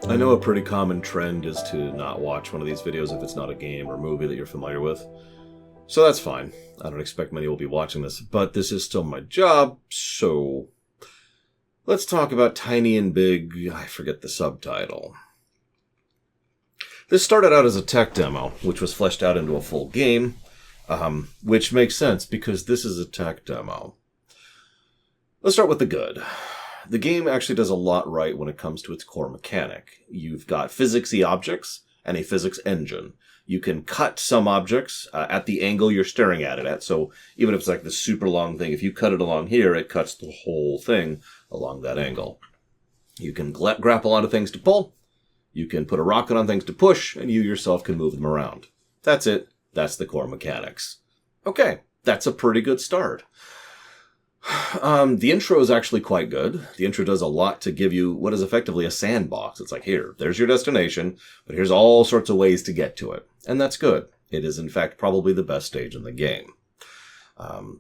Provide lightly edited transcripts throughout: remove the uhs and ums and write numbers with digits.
I know a pretty common trend is to not watch one of these videos if it's not a game or movie that you're familiar with. So that's fine. I don't expect many will be watching this, but this is still my job, so let's talk about Tiny and Big. I forget the subtitle. This started out as a tech demo, which was fleshed out into a full game, which makes sense because this is a tech demo. Let's start with the good. The game actually does a lot right when it comes to its core mechanic. You've got physicsy objects and a physics engine. You can cut some objects at the angle you're staring at it at. So even if it's like this super long thing, if you cut it along here, it cuts the whole thing along that angle. You can grapple onto things to pull. You can put a rocket on things to push, and you yourself can move them around. That's it. That's the core mechanics. Okay, that's a pretty good start. The intro is actually quite good. The intro does a lot to give you what is effectively a sandbox. It's like, here, there's your destination, but here's all sorts of ways to get to it. And that's good. It is, in fact, probably the best stage in the game.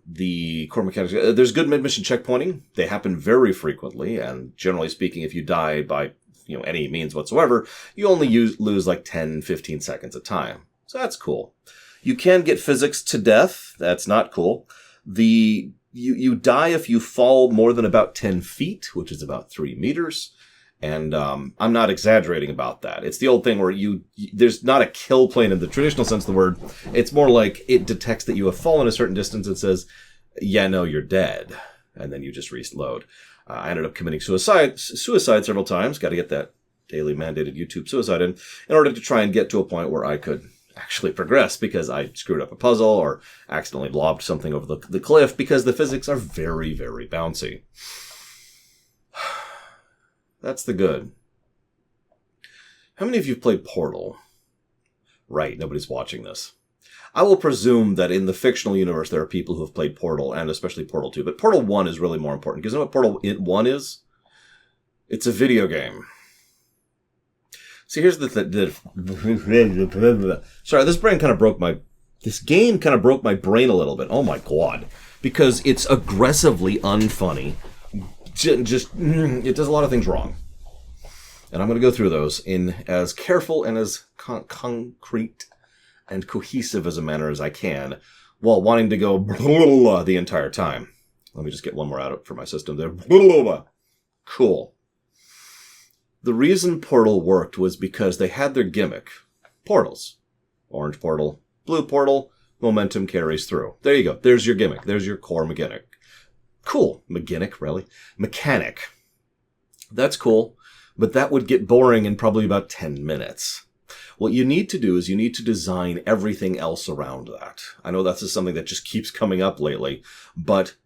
The core mechanics, there's good mid-mission checkpointing. They happen very frequently, and generally speaking, if you die by any means whatsoever, you only lose like 10, 15 seconds at time. So that's cool. You can get physics to death. That's not cool. You die if you fall more than about 10 feet, which is about 3 meters. And I'm not exaggerating about that. It's the old thing where there's not a kill plane in the traditional sense of the word. It's more like it detects that you have fallen a certain distance and says, yeah, no, you're dead. And then you just reload. I ended up committing suicide several times. Got to get that daily mandated YouTube suicide in order to try and get to a point where I could actually progress because I screwed up a puzzle or accidentally lobbed something over the cliff because the physics are very, very bouncy. That's the good. How many of you have played Portal? Right, nobody's watching this. I will presume that in the fictional universe there are people who have played Portal, and especially Portal 2, but Portal 1 is really more important. Because you know what Portal 1 is? It's a video game. See, here's the sorry, this game kind of broke my brain a little bit. Oh my god. Because it's aggressively unfunny. It does a lot of things wrong. And I'm going to go through those in as careful and as concrete and cohesive as a manner as I can, while wanting to go the entire time. Let me just get one more out for my system there. Cool. The reason Portal worked was because they had their gimmick. Portals. Orange portal, blue portal, momentum carries through. There you go. There's your gimmick. There's your core mechanic. Cool. Mechanic. That's cool, but that would get boring in probably about 10 minutes. What you need to do is you need to design everything else around that. I know that's something that just keeps coming up lately, but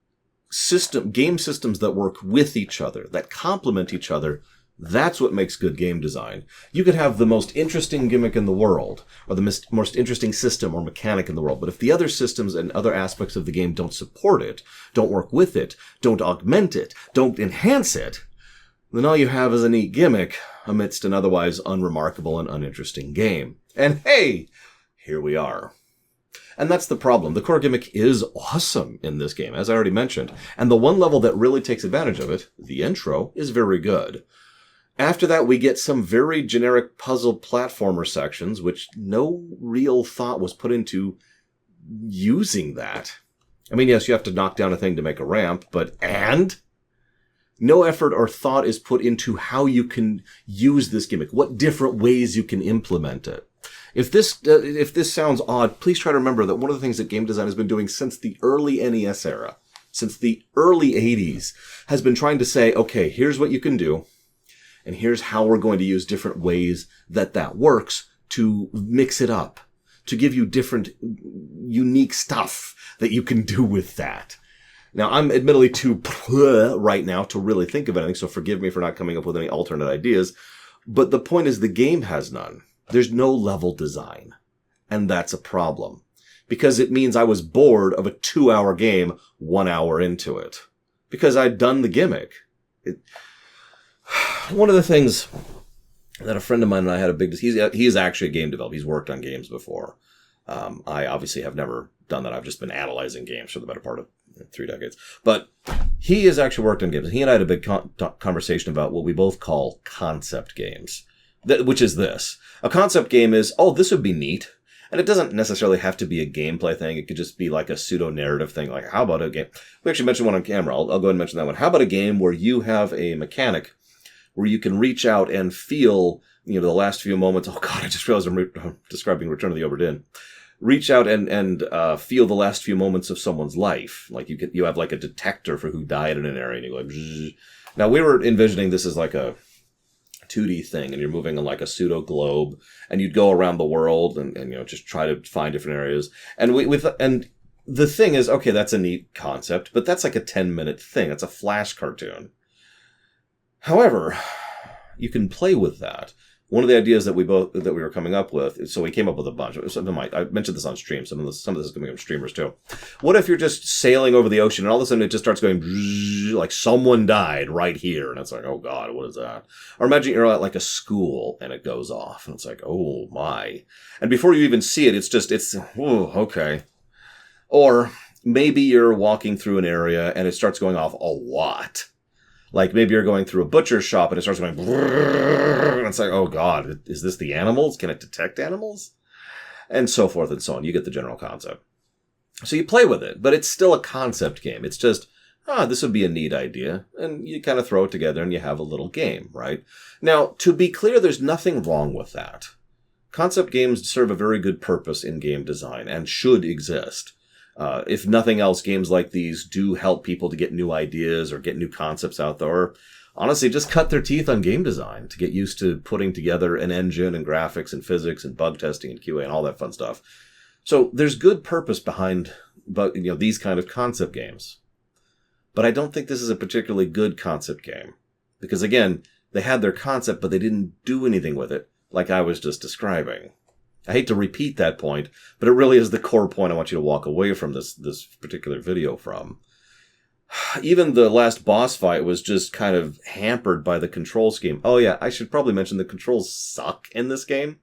game systems that work with each other, that complement each other, that's what makes good game design. You could have the most interesting gimmick in the world, or the most interesting system or mechanic in the world, but if the other systems and other aspects of the game don't support it, don't work with it, don't augment it, don't enhance it, then all you have is a neat gimmick amidst an otherwise unremarkable and uninteresting game. And hey, here we are. And that's the problem. The core gimmick is awesome in this game, as I already mentioned. And the one level that really takes advantage of it, the intro, is very good. After that, we get some very generic puzzle platformer sections, which no real thought was put into using that. I mean, yes, you have to knock down a thing to make a ramp, but no effort or thought is put into how you can use this gimmick, what different ways you can implement it. If this sounds odd, please try to remember that one of the things that game design has been doing since the early NES era, since the early 80s, has been trying to say, okay, here's what you can do, and here's how we're going to use different ways that works to mix it up, to give you different, unique stuff that you can do with that. Now, I'm admittedly too right now to really think of anything, so forgive me for not coming up with any alternate ideas. But the point is the game has none. There's no level design. And that's a problem. Because it means I was bored of a 2-hour game 1 hour into it. Because I'd done the gimmick. One of the things that a friend of mine and I had a big... He is actually a game developer. He's worked on games before. I obviously have never done that. I've just been analyzing games for the better part of 3 decades. But he has actually worked on games. He and I had a big conversation about what we both call concept games. which is this. A concept game is, oh, this would be neat. And it doesn't necessarily have to be a gameplay thing. It could just be like a pseudo-narrative thing. Like, how about a game? We actually mentioned one on camera. I'll go ahead and mention that one. How about a game where you have a mechanic where you can reach out and feel, the last few moments. Oh, God, I just realized I'm describing Return of the Obra Dinn. Reach out and feel the last few moments of someone's life. Like you have like a detector for who died in an area, and you go like, bzz. Now we were envisioning this as like a 2D thing, and you're moving on like a pseudo globe, and you'd go around the world and just try to find different areas. And and the thing is, okay, that's a neat concept, but that's like a 10-minute thing. It's a flash cartoon. However, you can play with that. One of the ideas that we were coming up with, so we came up with a bunch. I mentioned this on stream. Some of this is going to be streamers too. What if you're just sailing over the ocean and all of a sudden it just starts going like someone died right here, and it's like, oh God, what is that? Or imagine you're at like a school and it goes off, and it's like, oh my! And before you even see it, it's okay. Or maybe you're walking through an area and it starts going off a lot. Like maybe you're going through a butcher's shop and it starts going, and it's like, oh God, is this the animals? Can it detect animals? And so forth and so on. You get the general concept. So you play with it, but it's still a concept game. It's just, this would be a neat idea. And you kind of throw it together and you have a little game, right? Now, to be clear, there's nothing wrong with that. Concept games serve a very good purpose in game design and should exist. If nothing else, games like these do help people to get new ideas or get new concepts out there. Or honestly, just cut their teeth on game design to get used to putting together an engine and graphics and physics and bug testing and QA and all that fun stuff. So there's good purpose behind these kind of concept games. But I don't think this is a particularly good concept game. Because again, they had their concept, but they didn't do anything with it, like I was just describing. I hate to repeat that point, but it really is the core point I want you to walk away from this particular video from. Even the last boss fight was just kind of hampered by the control scheme. Oh yeah, I should probably mention the controls suck in this game.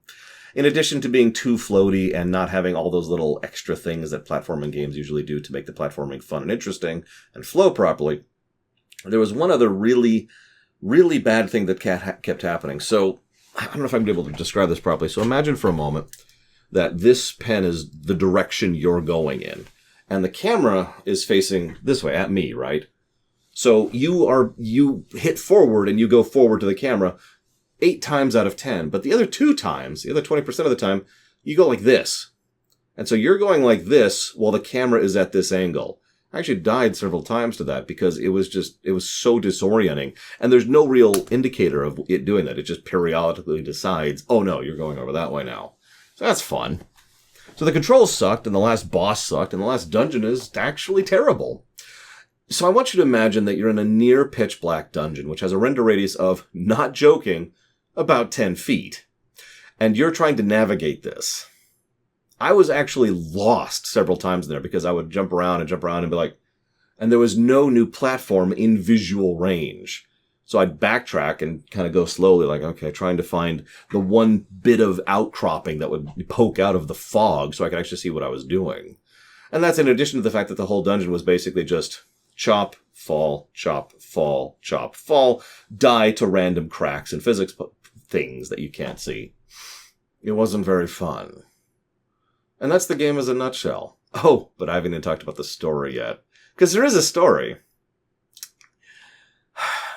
In addition to being too floaty and not having all those little extra things that platforming games usually do to make the platforming fun and interesting and flow properly, there was one other really, really bad thing that kept happening. So I don't know if I'm able to describe this properly. So imagine for a moment that this pen is the direction you're going in. And the camera is facing this way, at me, right? So you hit forward and you go forward to the camera 8 times out of 10. But the other 2 times, the other 20% of the time, you go like this. And so you're going like this while the camera is at this angle. I actually died several times to that because it was so disorienting. And there's no real indicator of it doing that. It just periodically decides, oh no, you're going over that way now. So that's fun. So the controls sucked, and the last boss sucked, and the last dungeon is actually terrible. So I want you to imagine that you're in a near pitch black dungeon, which has a render radius of, not joking, about 10 feet. And you're trying to navigate this. I was actually lost several times in there because I would jump around and be like, and there was no new platform in visual range. So I'd backtrack and kind of go slowly, like, okay, trying to find the one bit of outcropping that would poke out of the fog so I could actually see what I was doing. And that's in addition to the fact that the whole dungeon was basically just chop, fall, chop, fall, chop, fall, die to random cracks and physics things that you can't see. It wasn't very fun. And that's the game as a nutshell. Oh, but I haven't even talked about the story yet. Because there is a story.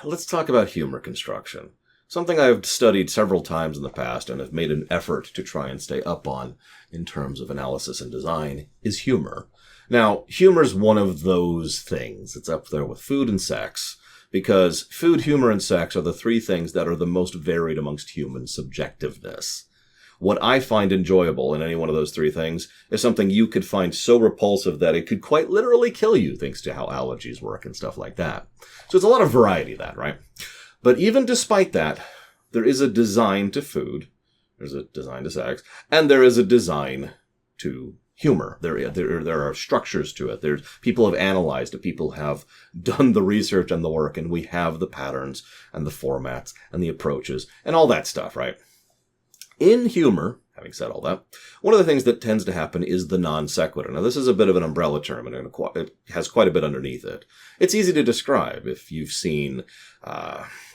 Let's talk about humor construction. Something I've studied several times in the past and have made an effort to try and stay up on in terms of analysis and design is humor. Now, humor is one of those things. It's up there with food and sex. Because food, humor, and sex are the 3 things that are the most varied amongst human subjectiveness. What I find enjoyable in any one of those 3 things is something you could find so repulsive that it could quite literally kill you, thanks to how allergies work and stuff like that. So it's a lot of variety, that, right? But even despite that, there is a design to food, there's a design to sex, and there is a design to humor. There are structures to it. People have analyzed it. People have done the research and the work, and we have the patterns and the formats and the approaches and all that stuff, right? In humor, having said all that, one of the things that tends to happen is the non sequitur. Now, this is a bit of an umbrella term, and it has quite a bit underneath it. It's easy to describe if you've seen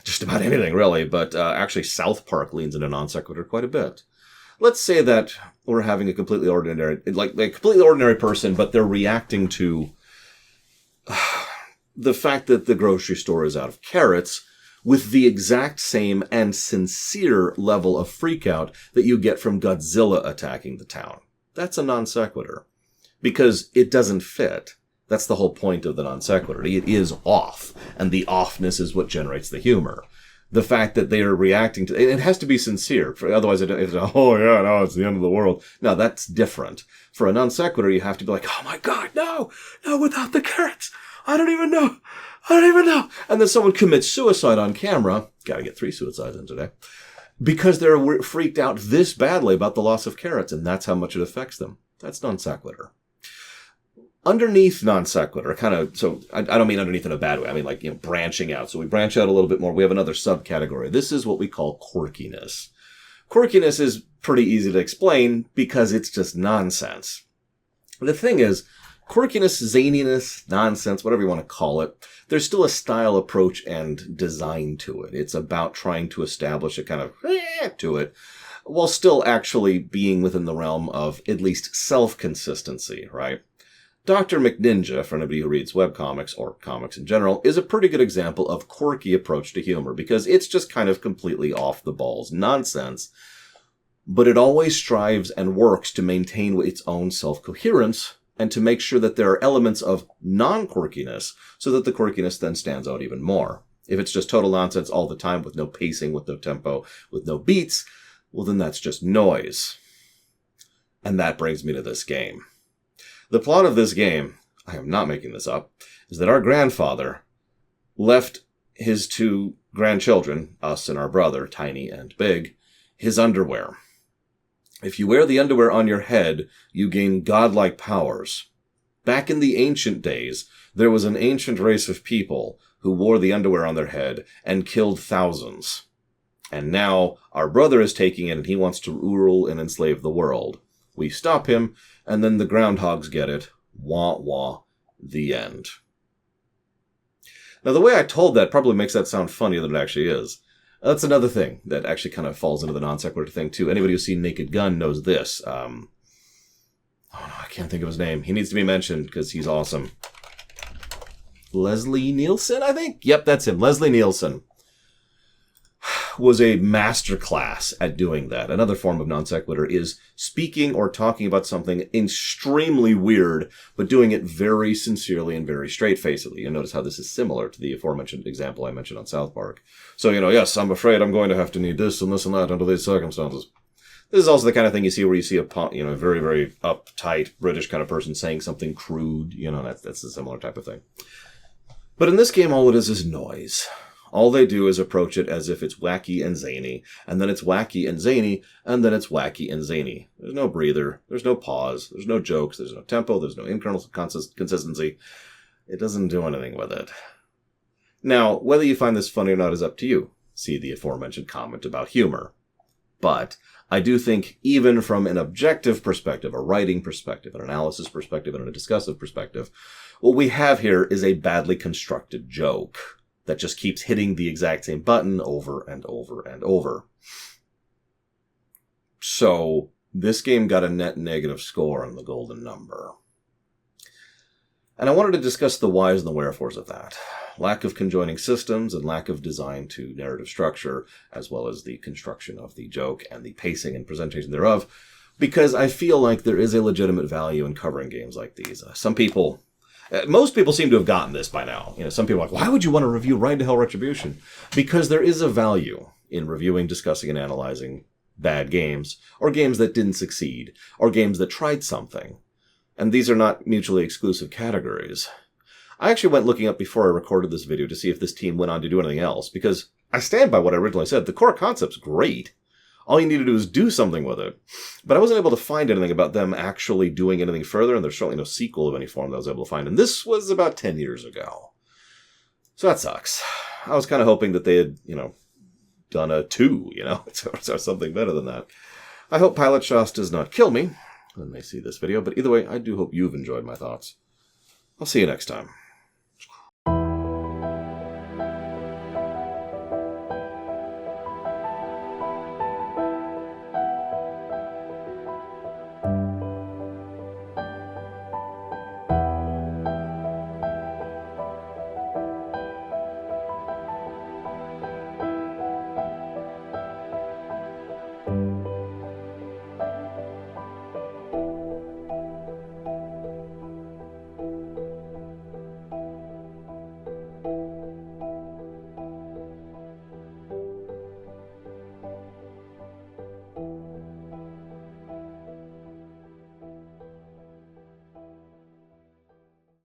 just about anything, really, but actually South Park leans into non sequitur quite a bit. Let's say that we're having a completely ordinary, like a completely ordinary person, but they're reacting to the fact that the grocery store is out of carrots with the exact same and sincere level of freakout that you get from Godzilla attacking the town. That's a non sequitur. Because it doesn't fit. That's the whole point of the non sequitur. It is off, and the offness is what generates the humor. The fact that they are reacting to it has to be sincere. Otherwise, it's oh yeah, no, it's the end of the world. No, that's different. For a non sequitur, you have to be like, oh my god, no, without the carrots, I don't even know. And then someone commits suicide on camera. Got to get 3 suicides in today, because they're freaked out this badly about the loss of carrots, and that's how much it affects them. That's non sequitur. Underneath non sequitur, so I don't mean underneath in a bad way. I mean branching out. So we branch out a little bit more. We have another subcategory. This is what we call quirkiness. Quirkiness is pretty easy to explain because it's just nonsense. The thing is, quirkiness, zaniness, nonsense, whatever you want to call it, there's still a style, approach, and design to it. It's about trying to establish a kind of to it, while still actually being within the realm of at least self-consistency, right? Dr. McNinja, for anybody who reads webcomics or comics in general, is a pretty good example of quirky approach to humor because it's just kind of completely off the balls nonsense, but it always strives and works to maintain its own self-coherence and to make sure that there are elements of non-quirkiness so that the quirkiness then stands out even more. If it's just total nonsense all the time with no pacing, with no tempo, with no beats, well then that's just noise. And that brings me to this game. The plot of this game, I am not making this up, is that our grandfather left his 2 grandchildren, us and our brother, Tiny and Big, his underwear. If you wear the underwear on your head, you gain godlike powers. Back in the ancient days, there was an ancient race of people who wore the underwear on their head and killed thousands. And now our brother is taking it and he wants to rule and enslave the world. We stop him, and then the groundhogs get it. Wah, wah, the end. Now, the way I told that probably makes that sound funnier than it actually is. That's another thing that actually kind of falls into the non sequitur thing, too. Anybody who's seen Naked Gun knows this. Oh, no, I can't think of his name. He needs to be mentioned because he's awesome. Leslie Nielsen, I think? Yep, that's him. Leslie Nielsen was a masterclass at doing that. Another form of non sequitur is speaking or talking about something extremely weird, but doing it very sincerely and very straight-facedly. You notice how this is similar to the aforementioned example I mentioned on South Park. So, yes, I'm afraid I'm going to have to need this and this and that under these circumstances. This is also the kind of thing you see where you see a very, very uptight British kind of person saying something crude. That's a similar type of thing. But in this game, all it is noise. All they do is approach it as if it's wacky and zany, and then it's wacky and zany, and then it's wacky and zany. There's no breather, there's no pause, there's no jokes, there's no tempo, there's no internal consistency. It doesn't do anything with it. Now, whether you find this funny or not is up to you. See the aforementioned comment about humor. But I do think even from an objective perspective, a writing perspective, an analysis perspective, and a discussive perspective, what we have here is a badly constructed joke that just keeps hitting the exact same button over and over and over. So, this game got a net negative score on the golden number. And I wanted to discuss the whys and the wherefores of that. Lack of conjoining systems and lack of design to narrative structure, as well as the construction of the joke and the pacing and presentation thereof, because I feel like there is a legitimate value in covering games like these. Most people seem to have gotten this by now. Some people are like, why would you want to review Ride to Hell Retribution? Because there is a value in reviewing, discussing, and analyzing bad games, or games that didn't succeed, or games that tried something. And these are not mutually exclusive categories. I actually went looking up before I recorded this video to see if this team went on to do anything else, because I stand by what I originally said. The core concept's great. All you need to do is do something with it. But I wasn't able to find anything about them actually doing anything further, and there's certainly no sequel of any form that I was able to find. And this was about 10 years ago. So that sucks. I was kind of hoping that they had, done a 2, or something better than that. I hope Pilot Shas does not kill me when they see this video, but either way, I do hope you've enjoyed my thoughts. I'll see you next time.